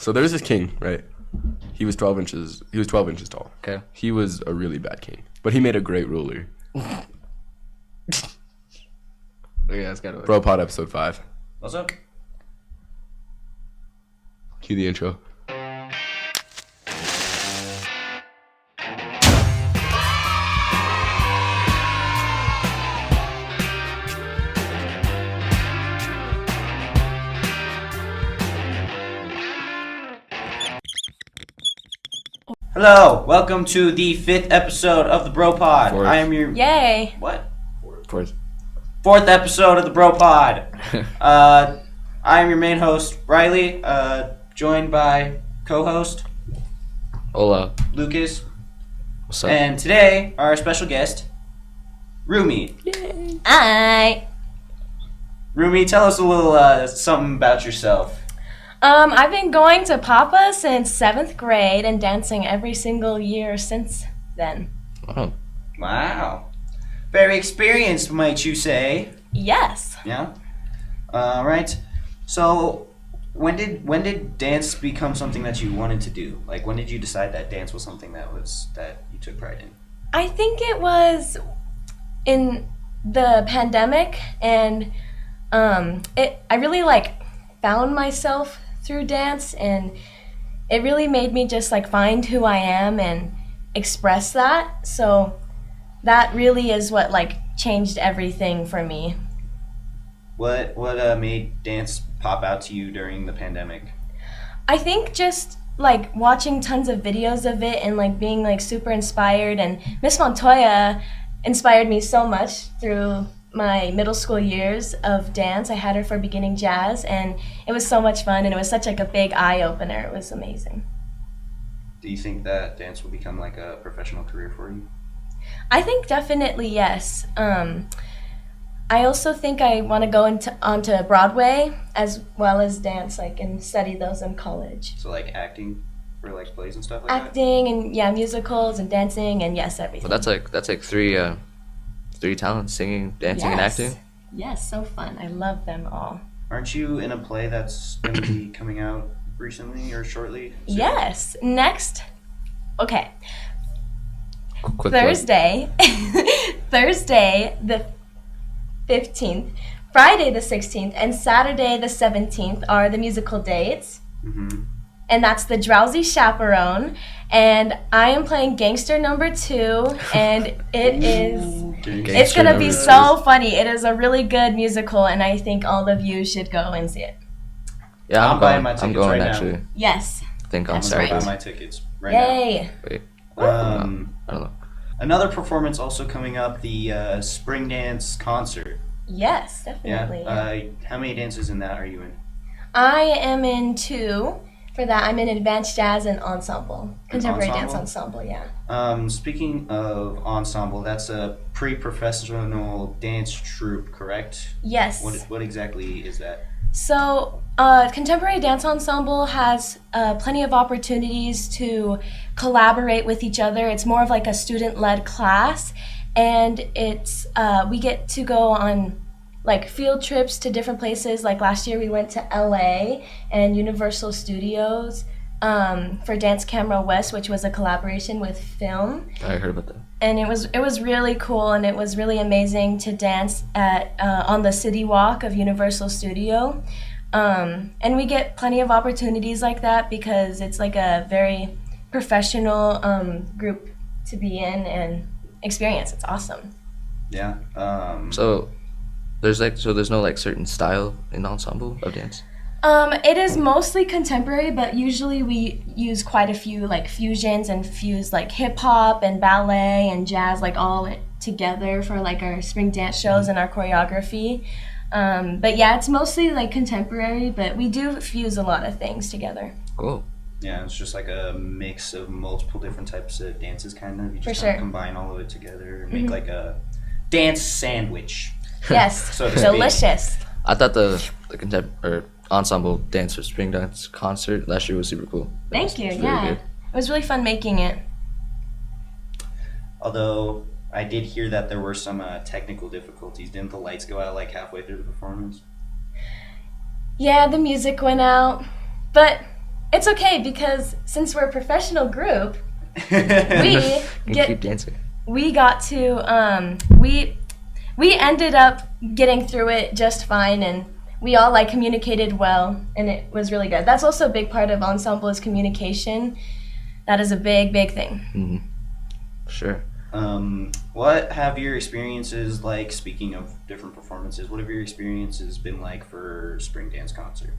So there's this king, right? He was 12 inches. He was 12 inches tall. Okay. He was a really bad king, but he made a great ruler. Yeah, it's gotta. BroPod episode 5. What's up? Cue the intro. Hello, welcome to the 5th episode of the BroPod. Fourth. I am your Yay! what? Fourth. 4th episode of the BroPod. I am your main host, Riley, joined by co-host Hola. Lucas, What's up? and today our special guest, Rumi. Hi. Rumi, tell us a little something about yourself. I've been going to Papa since 7th grade and dancing every single year since then. Oh, Wow, very experienced, might you say? Yes. Yeah. All right. So, when did dance become something that you wanted to do? Like, when did you decide that dance was something that you took pride in? I think it was in the pandemic, and I really found myself through dance, and it really made me just find who I am and express that. So that really is what changed everything for me. What made dance pop out to you during the pandemic? I think just watching tons of videos of it and being super inspired, and Miss Montoya inspired me so much through my middle school years of dance. I had her for beginning jazz, and it was so much fun, and it was such a big eye opener. It was amazing. Do you think that dance will become like a professional career for you? I think definitely yes. I also think I want to go onto Broadway as well as dance, and study those in college. So like acting for plays and stuff like that? Acting and musicals and dancing and yes, everything. well, that's like three talents: singing, dancing, and Yes. acting. Yes, so fun. I love them all. Aren't you in a play that's going to be coming out recently or shortly? soon? Yes. Next. Okay. Quick Thursday. Thursday the 15th, Friday the 16th, and Saturday the 17th are the musical dates. Mm-hmm. And that's the Drowsy Chaperone. And I am playing Gangster number 2, and it is... Okay. It's going to be number so funny. It is a really good musical, and I think all of you should go and see it. Yeah, I'm buying my I'm tickets going right now. actually. Yes. I think on That's I'm Saturday. going to buy my tickets right now. Yay. Wait, Um, I don't know. Another performance also coming up, the Spring Dance concert. Yes, Yeah. definitely. How many dances in that are you in? I am in 2. For that, I'm in advanced jazz and ensemble. Contemporary dance ensemble, yeah. Speaking of ensemble, that's a pre-professional dance troupe, correct? Yes. What exactly is that? So, Contemporary Dance Ensemble has plenty of opportunities to collaborate with each other. It's more of a student-led class, and it's we get to go on field trips to different places. Last year we went to LA and Universal Studios for Dance Camera West, which was a collaboration with film. I heard about that. And it was really cool, and it was really amazing to dance at on the City Walk of Universal Studio. And we get plenty of opportunities like that because it's a very professional group to be in and experience. It's awesome. Yeah. So there's no certain style in ensemble of dance. It is mostly contemporary, but usually we use quite a few fusions and fuse hip hop and ballet and jazz all together for our spring dance shows and our choreography. But yeah, it's mostly contemporary, but we do fuse a lot of things together. Cool. Yeah, it's just a mix of multiple different types of dances, kind of. You just For kind of sure. combine all of it together and make a dance sandwich. Yes, So to speak. delicious. I thought the ensemble dance for spring dance concert last year was super cool. Thank you. It's really Yeah, good. it was really fun making it. Although I did hear that there were some technical difficulties. Didn't the lights go out halfway through the performance? Yeah, the music went out, but It's okay because since we're a professional group, we And keep get dancing. we got to we ended up getting through it just fine, and we all like communicated well, and it was really good. That's also a big part of ensemble is communication. That is a big thing. Mm-hmm. Sure. What have your experiences like? Speaking of different performances, what have your experiences been like for spring dance concert?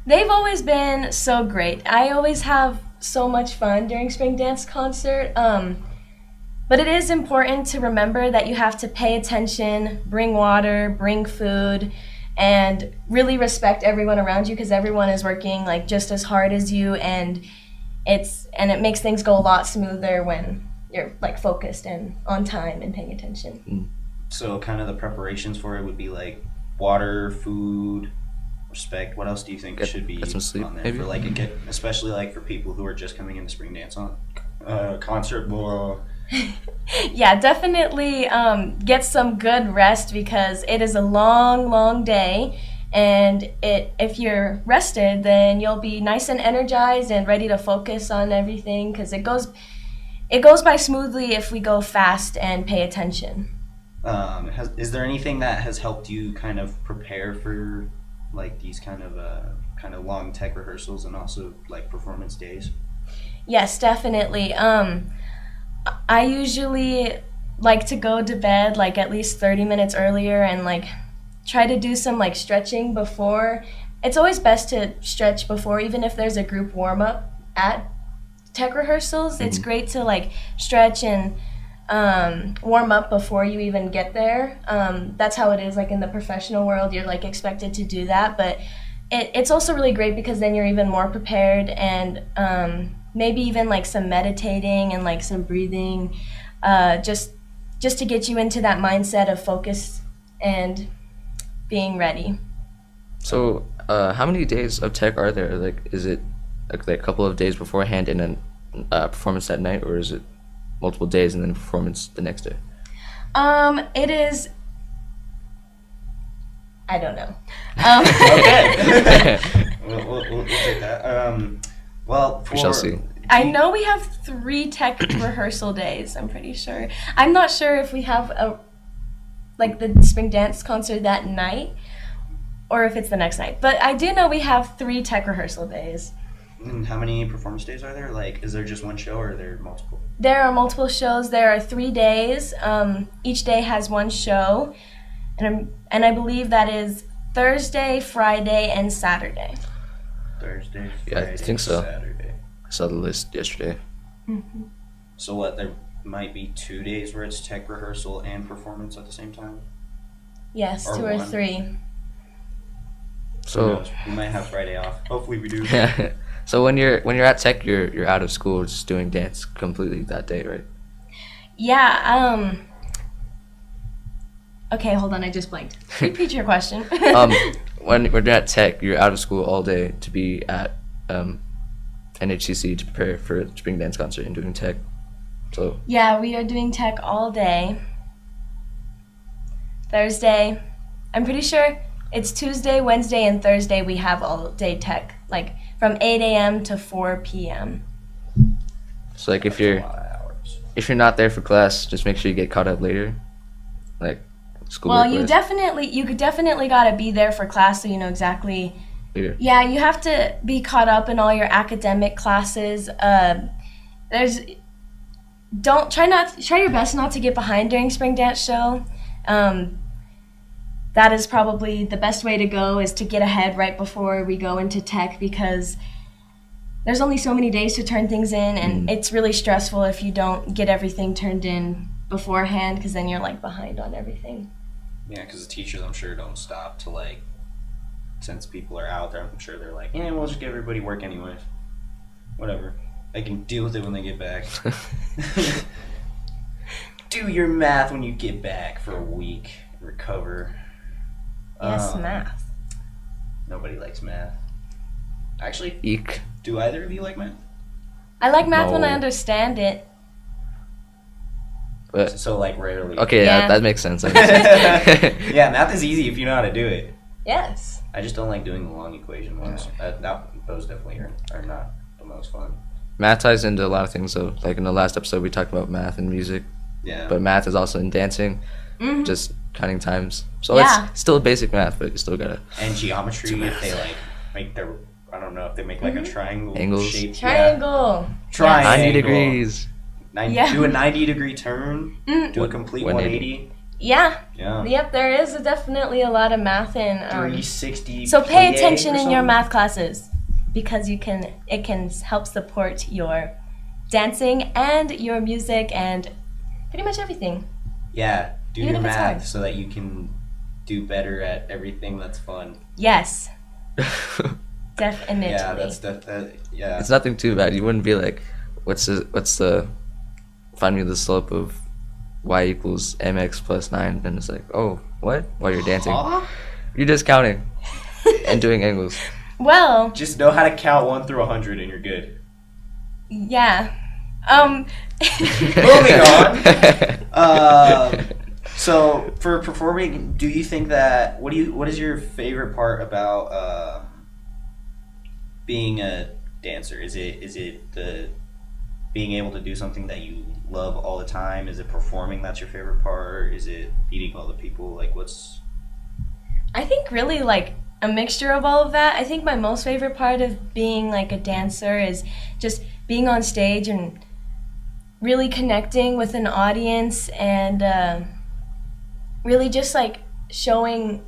They've always been so great. I always have so much fun during spring dance concert. But it is important to remember that you have to pay attention, bring water, bring food, and really respect everyone around you because everyone is working like just as hard as you, and it makes things go a lot smoother when you're like focused and on time and paying attention. So kind of the preparations for it would be like water, food, respect. What else do you think should be get some sleep, on there maybe? for like especially like for people who are just coming into spring dance on concert? Blah. Yeah, definitely get some good rest because it is a long day, and if you're rested, then you'll be nice and energized and ready to focus on everything because it goes by smoothly if we go fast and pay attention. Is there anything that has helped you kind of prepare for like these kind of long tech rehearsals and also like performance days? Yes, definitely. I usually like to go to bed like at least 30 minutes earlier and like try to do some like stretching before. It's always best to stretch before, even if there's a group warm up at tech rehearsals. It's great to like stretch and warm up before you even get there. That's how it is like in the professional world. You're like expected to do that, but it's also really great because then you're even more prepared, and maybe even like some meditating and like some breathing, just to get you into that mindset of focus and being ready. So, how many days of tech are there? Like, is it like a couple of days beforehand and then performance that night, or is it multiple days and then performance the next day? It is. I don't know. Okay. we'll take that. Well, We shall see. I know we have 3 tech rehearsal days. I'm pretty sure. I'm not sure if we have the spring dance concert that night, or if it's the next night. But I do know we have 3 tech rehearsal days. How many performance days are there? Like, is there just one show or are there multiple? There are multiple shows. There are 3 days. Each day has one show, and I believe that is Thursday, Friday, and Saturday. Thursday, Yeah, I Friday, think so. Saturday. I saw the list yesterday. So what? There might be 2 days where it's tech rehearsal and performance at the same time. Yes, Or 2 or one. 3. Who So, knows? We might have Friday off. Hopefully we do. so when you're at tech, you're out of school, just doing dance completely that day, right? Yeah. Okay, hold on. I just blanked. Repeat your question. When you're at tech, you're out of school all day to be at NHCC to prepare for a spring dance concert and doing tech. So Yeah, we are doing tech all day. Thursday. I'm pretty sure it's Tuesday, Wednesday, and Thursday we have all day tech, like from 8 a.m. to 4 p.m. So like if That's a you're lot of hours. not there for class, just make sure you get caught up later, like schoolwork. Well, you definitely got to be there for class so you know exactly. later. Yeah, you have to be caught up in all your academic classes. Try your best not to get behind during spring dance show. That is probably the best way to go, is to get ahead right before we go into tech, because there's only so many days to turn things in, and it's really stressful if you don't get everything turned in beforehand, because then you're like behind on everything. Yeah, because the teachers, I'm sure, don't stop to like, since people are out there, I'm sure they're like, yeah, we'll just get everybody work anyways. Whatever. They can deal with it when they get back. Do your math when you get back for a week and recover. Yes, math. Nobody likes math. Actually, Eek. do either of you like math? I like math when I No. understand it. But So like rarely. okay, Yeah. yeah, that makes sense. That makes sense. Yeah, math is easy if you know how to do it. Yes. I just don't like doing the long equation ones. Those definitely are not the most fun. Math ties into a lot of things, though. Like in the last episode, we talked about math and music, Yeah. but math is also in dancing, Mhm. just counting times. So Yeah. it's still basic math, but you still gotta And geometry, if they like make their, I don't know, if they make like a triangle Angles. shape. Triangle. Triangle. 90 degrees. Yeah. Do a 90-degree turn. Mm. Do a complete 180. 180. Yeah. Yeah. Yep, there is definitely a lot of math in 360. so pay plie attention or in your something. math classes because it can help support your dancing and your music and pretty much everything. Yeah. Do Even your if it's hard. math so that you can do better at everything that's fun. Yes, definitely. Yeah, yeah. It's nothing too bad. You wouldn't be like, what's the find me the slope of y equals mx plus 9, and it's like, oh, what? While you're dancing. Huh? You're just counting and doing angles. Well, Just know how to count 1 through 100 and you're good. yeah. Moving on. So for performing, do you think that what is your favorite part about being a dancer? Is it the being able to do something that you love all the time? Is it performing that's your favorite part? Is it meeting all the people? Like what's I think really like a mixture of all of that. I think my most favorite part of being like a dancer is just being on stage and really connecting with an audience and really just like showing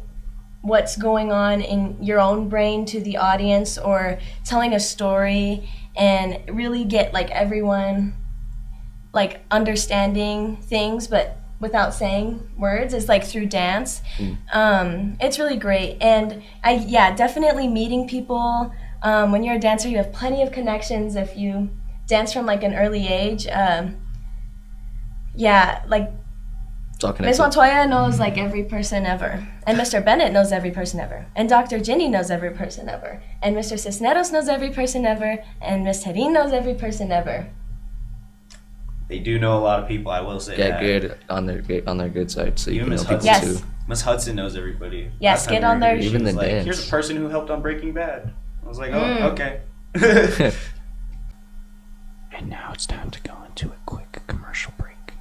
what's going on in your own brain to the audience or telling a story and really get like everyone like understanding things but without saying words is like through dance. It's really great and definitely meeting people. When you're a dancer you have plenty of connections if you dance from like an early age. Like It's all Miss connected. Montoya knows like every person ever, and Mr. Bennett knows every person ever, and Dr. Ginny knows every person ever, and Mr. Cisneros knows every person ever, and Miss Herin knows every person ever. they do know a lot of people, I will say Get that. good on their good side, so you Even can know Miss people Hudson. Yes. too. Miss Hudson knows everybody. Yes, Last time get we were on their- here, she Even was the like, dance. here's a person who helped on Breaking Bad. I was like, oh, Mm. okay. And now it's time to go into a quick commercial break.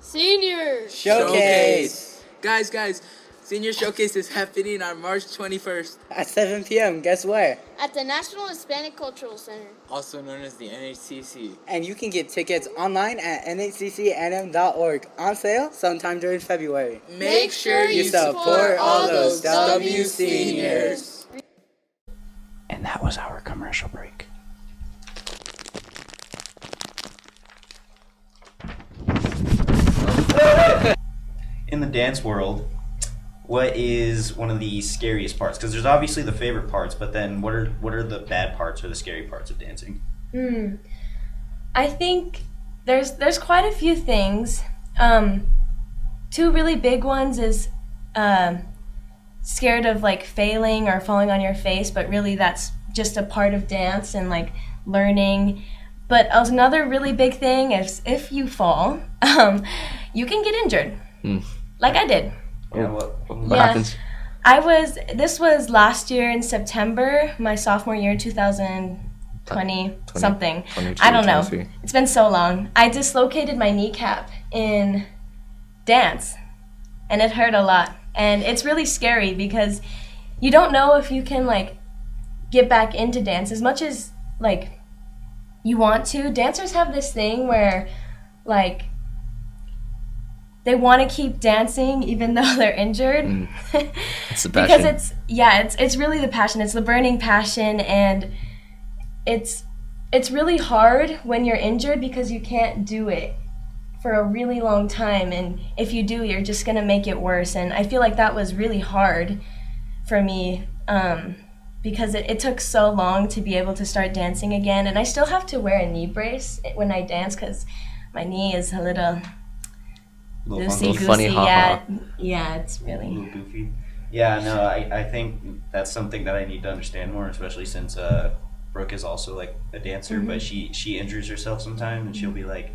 Senior Showcase Guys, Senior Showcase is happening on March 21st, at 7 p.m. Guess where? at the National Hispanic Cultural Center. also known as the NHCC. And you can get tickets online at nhccnm.org. On sale sometime during February. Make sure you support all those W seniors. And that was our commercial break. In the dance world, what is one of the scariest parts? Because there's obviously the favorite parts, but then what are the bad parts or the scary parts of dancing? I think there's quite a few things. Two really big ones is scared of like failing or falling on your face, but really that's just a part of dance and like learning. But another really big thing is if you fall, you can get injured, like I did. Yeah, What Yeah. happens? This was last year in September, my sophomore year, 2020 something. 22, I don't know. 23. It's been so long. I dislocated my kneecap in dance, and it hurt a lot. And it's really scary because you don't know if you can like get back into dance as much as like you want to. Dancers have this thing where like they want to keep dancing even though they're injured. It's the Because passion. it's really the passion. It's the burning passion, and it's really hard when you're injured because you can't do it for a really long time, and if you do, you're just gonna make it worse. And I feel like that was really hard for me because it took so long to be able to start dancing again, and I still have to wear a knee brace when I dance because my knee is a Loosey Little funny goosey, ha-ha. yeah, it's A really. little goofy. Yeah, no, I think that's something that I need to understand more, especially since Brooke is also like a dancer, but she injures herself sometimes, and she'll be like,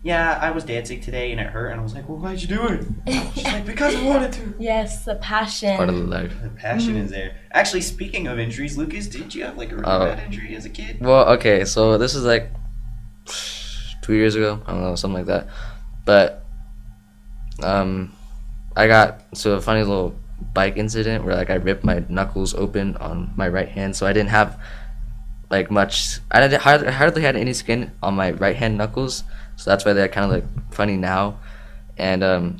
"Yeah, I was dancing today and it hurt," and I was like, "Well, why'd you do it?" She's like, "Because I wanted to." Yes, the passion. Part of the life. The passion is there. Actually, speaking of injuries, Lucas, did you have like a really bad injury as a kid? Well, okay, so this is like 2 years ago. I don't know, something like that. But I got a funny little bike incident where like I ripped my knuckles open on my right hand, so I didn't have like much. I hardly had any skin on my right hand knuckles, so that's why they're kind of like funny now. And I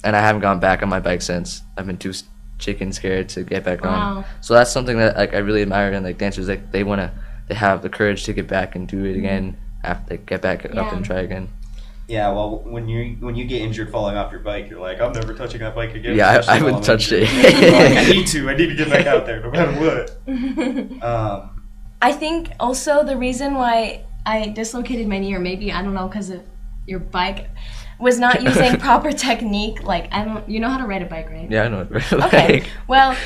haven't gone back on my bike since. I've been too chicken scared to get back on. Wow. So that's something that like I really admire in like dancers. Like they have the courage to get back and do it again after they get back up Yeah. and try again. Yeah, well, when you get injured falling off your bike, you're like, I'm never touching that bike again. Yeah, I especially while haven't I'm touched injured. it. You're like, I need to get back out there, no matter what. I think also the reason why I dislocated my knee, or maybe, I don't know, because of your bike, was not using proper technique. Like, you know how to ride a bike, right? Yeah, I know. Okay. Well,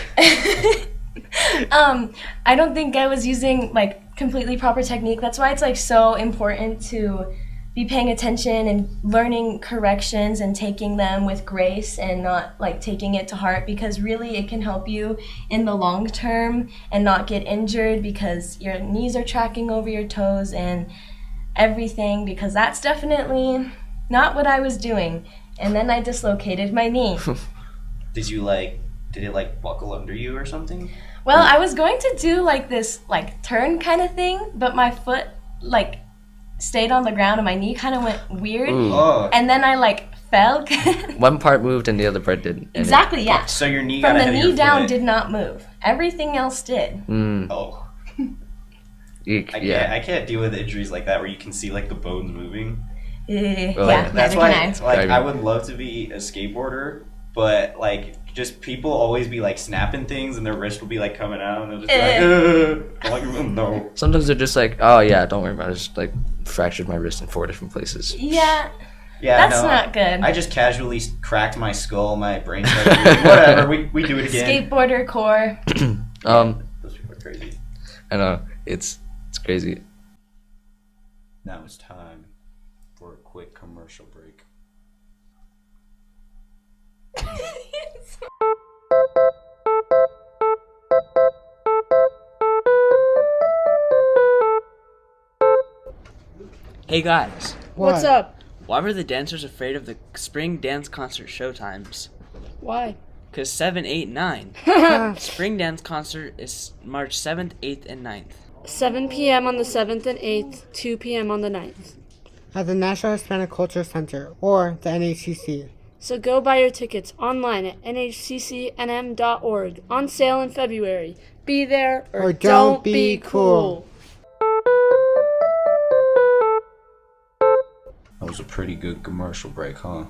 I don't think I was using like completely proper technique. That's why it's like so important to be paying attention and learning corrections and taking them with grace and not like taking it to heart, because really it can help you in the long term and not get injured because your knees are tracking over your toes and everything, because that's definitely not what I was doing. And then I dislocated my knee. Did it like buckle under you or something? Well, I was going to do like this like turn kind of thing, but my foot like stayed on the ground and my knee kind of went weird. Ooh. Oh, And then I like fell. One part moved and the other part didn't. And Exactly, yeah. so your knee From got the ahead of knee your down foot. did not move. Everything else did. Oh, Eek, I can't deal with injuries like that where you can see like the bones moving. Yeah, yeah. That's neither why, can I. like, Driving. I would love to be a skateboarder, but like, just people always be like snapping things, and their wrist will be like coming out, and they'll just be like, I'm like, no. Sometimes they're just like, oh yeah, don't worry about it. I just like fractured my wrist in 4 different places. Yeah, Yeah, that's no, not good. I just casually cracked my skull, my brain started bleeding. Whatever, we do it again. Skateboarder core. Those people are crazy. I know it's crazy. Now it's time for a quick commercial break. Hey guys, What's up? why were the dancers afraid of the spring dance concert showtimes? Why? Cause 7, 8, 9. Spring dance concert is March 7th, 8th, and 9th. 7 p.m. on the 7th and 8th, 2 p.m. on the 9th. At the National Hispanic Culture Center, or the NHCC. So go buy your tickets online at nhccnm.org. On sale in February. Be there or don't be cool. That was a pretty good commercial break, huh?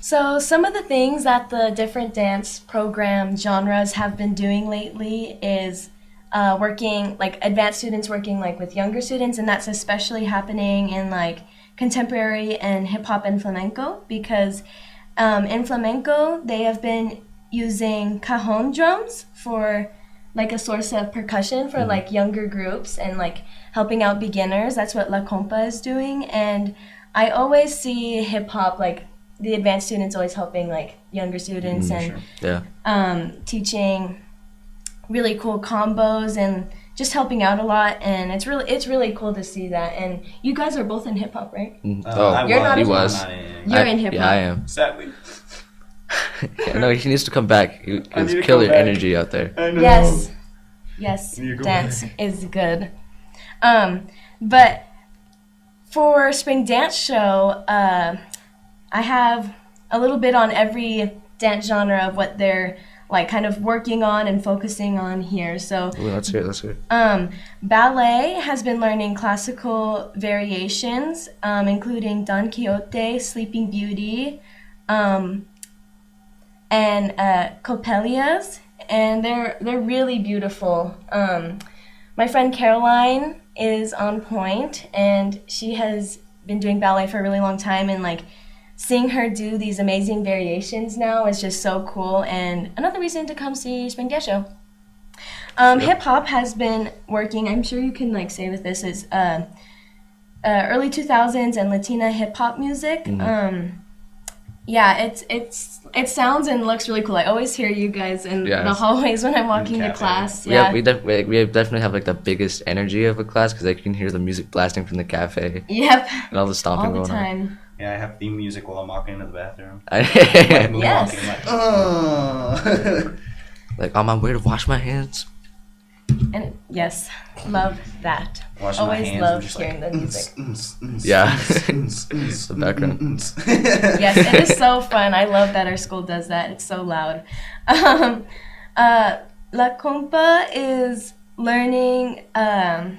So some of the things that the different dance program genres have been doing lately is working, like advanced students working like with younger students, and that's especially happening in like contemporary and hip hop and flamenco, because in flamenco they have been using cajon drums for like a source of percussion for like younger groups and like helping out beginners. That's what La Compa is doing. And I always see hip hop, like the advanced students always helping like younger students and Yeah. teaching really cool combos and just helping out a lot. And it's really cool to see that. And you guys are both in hip hop, right? You're not he in- was. You're in hip hop. Yeah, I am. Sadly. Yeah, no, he needs to come back. He I need has to killer come back. energy out there. I know. Yes, You go dance back. is good. But for spring dance show, I have a little bit on every dance genre of what they're like kind of working on and focusing on here. So Ooh, let's hear it. ballet has been learning classical variations, including Don Quixote, Sleeping Beauty, and Coppelias, and they're really beautiful. My friend Caroline is on point, and she has been doing ballet for a really long time, and like seeing her do these amazing variations now is just so cool, and another reason to come see Spring Dance Show. Hip hop has been working. I'm sure you can like say with this is early 2000s and Latina hip hop music. Yeah, it sounds and looks really cool. I always hear you guys in the hallways when I'm walking to class. Yeah, we definitely have like the biggest energy of a class because I can hear the music blasting from the cafe. Yep. And all the stomping all the going time. on. Yeah, I have theme music while I'm walking into the bathroom. Yes. Like on my way to wash my hands. And yes, love that. Washing my Always hands, love I'm just hearing like, the music. Yeah. The background. Yes, it is so fun. I love that our school does that. It's so loud. La Compa is learning a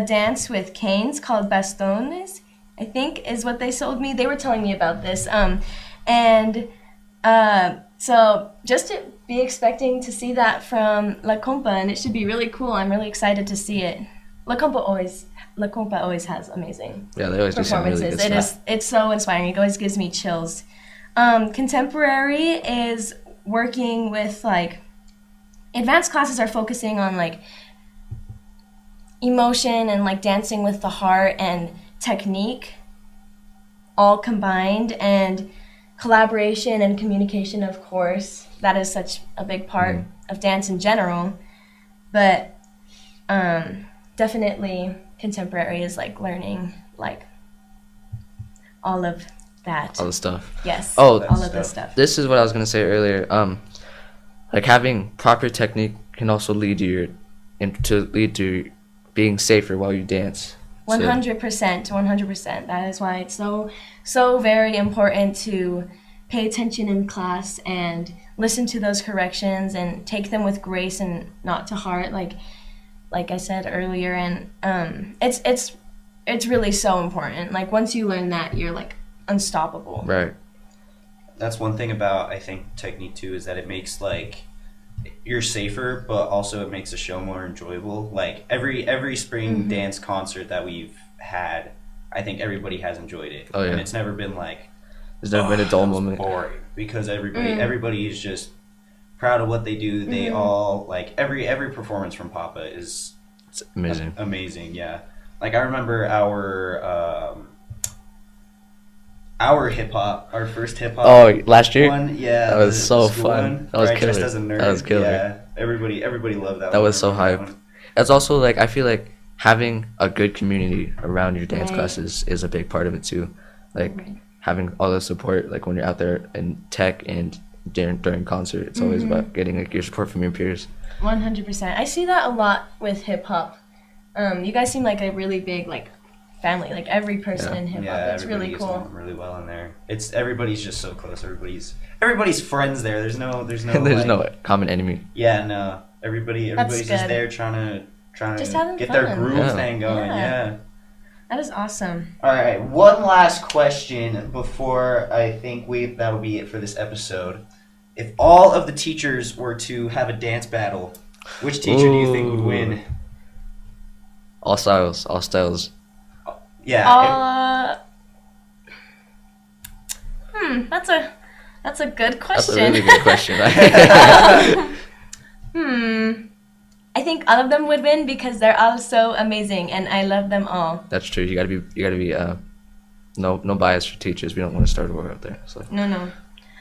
dance with canes called bastones, I think is what they told me. They were telling me about this. So just to be expecting to see that from La Compa, and it should be really cool. I'm really excited to see it. La Compa always has amazing they always do some really good stuff. It's so inspiring. It always gives me chills. Contemporary is working with like advanced classes are focusing on like emotion and like dancing with the heart and technique all combined, and collaboration and communication, of course. That is such a big part of dance in general. But definitely contemporary is like learning like all of that. All the stuff. Yes. Oh, all of this stuff. This is what I was gonna say earlier. Like having proper technique can also lead to being safer while you dance. 100%, 100%. That is why it's so very important to pay attention in class and listen to those corrections and take them with grace and not to heart, like I said earlier. And it's really so important. Like once you learn that, you're like unstoppable. Right. That's one thing about, I think, technique too, is that it makes like you're safer, but also it makes the show more enjoyable. Like every spring dance concert that we've had, I think everybody has enjoyed it. Oh yeah. And it's never been like there's never been a dull moment. Boring, because everybody is just proud of what they do. They all like every performance from Papa is amazing. Amazing, yeah. Like I remember our hip hop, our first hip hop. Oh, last year. One, yeah. That was so fun. That was killer. Dressed as a nerd. That was killer. Yeah, everybody loved that. That one. was so hype. It's also like I feel like having a good community around your dance classes is a big part of it too. Like having all the support, like when you're out there in tech and during concert, it's always about getting like your support from your peers. 100%. I see that a lot with hip hop. You guys seem like a really big like family, like every person in hip hop. It's really cool. Gets really well in there. Everybody's just so close. Everybody's friends there. There's no there's like, no common enemy. Yeah, no. Everybody's just there trying just to get their groove thing going. Yeah. That is awesome. All right, one last question before I think that'll be it for this episode. If all of the teachers were to have a dance battle, which teacher do you think would win? All styles. Yeah. That's a good question. That's a really good question. I think all of them would win because they're all so amazing and I love them all. That's true. You gotta be no bias for teachers. We don't want to start a war out there. So. No.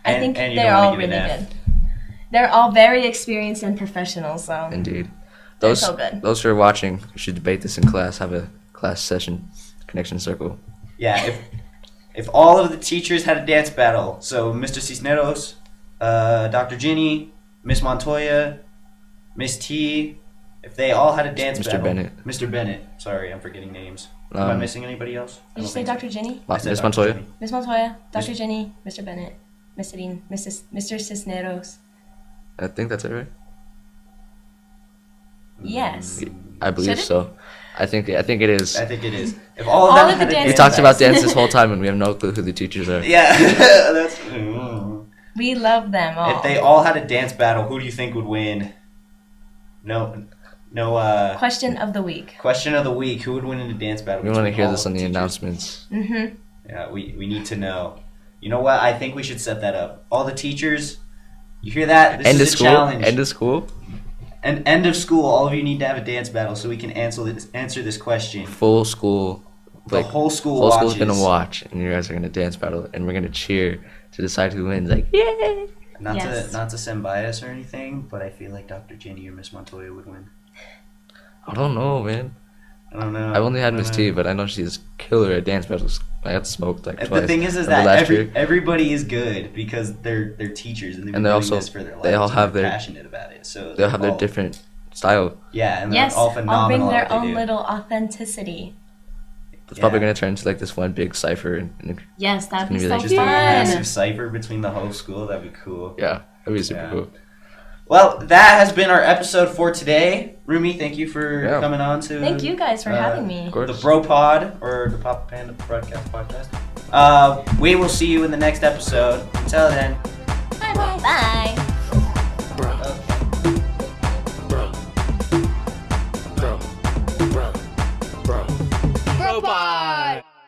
I think they're all really good. They're all very experienced and professional. So. Indeed. They're so good. Those who are watching, you should debate this in class. Have a class session, connection circle. Yeah. If all of the teachers had a dance battle, so Mr. Cisneros, Dr. Ginny, Miss Montoya, Miss T, if they all had a dance battle. Mr. Bennett. Sorry, I'm forgetting names. Am I missing anybody else? Did you say Dr. Ginny? Miss Montoya. Ginny. Miss Montoya, Dr. Ginny, Mr. Bennett, Miss Dean, Mr. Cisneros. I think that's it, right? Yes. I believe so. I think it is. I think it is. If all of them had a dance we talked about dance this whole time and we have no clue who the teachers are. Yeah, that's. We love them all. If they all had a dance battle, who do you think would win? No No. Question of the week. Question of the week: who would win in a dance battle? We want to between hear all this on the teachers? announcements. Mm-hmm. Yeah, we need to know. You know what? I think we should set that up. All the teachers, you hear that? This End of is a school. challenge. End of school. And end of school, all of you need to have a dance battle so we can answer this question. Full school. The whole school Whole school's watches. gonna watch, and you guys are gonna dance battle, and we're gonna cheer to decide who wins. Like, yay! Not to send bias or anything, but I feel like Dr. Jenny or Miss Montoya would win. I don't know, man. I don't know. I've only had I Miss don't T, know. but I know she's killer at dance battles. I got smoked like And twice. the thing is Remember that last year? everybody is good because they're teachers and they've been And they doing also- this for their lives. they all and have they're their- passionate about it. So They'll have their all- different style. Yeah, and they're Yes, all all phenomenal. bring at their what they own do. little authenticity. It's probably gonna turn into like this one big cipher. And Yes, that'd be gonna be so like Just a fun. massive cipher between the whole school. That'd be cool. yeah, that'd be super Yeah. cool. Well, that has been our episode for today. Rumi, thank you for Yeah. coming on to Thank you guys for having me. Of course. the BroPod or the Papa Panda Broadcast Podcast. We will see you in the next episode. Until then. Bye. BroPod.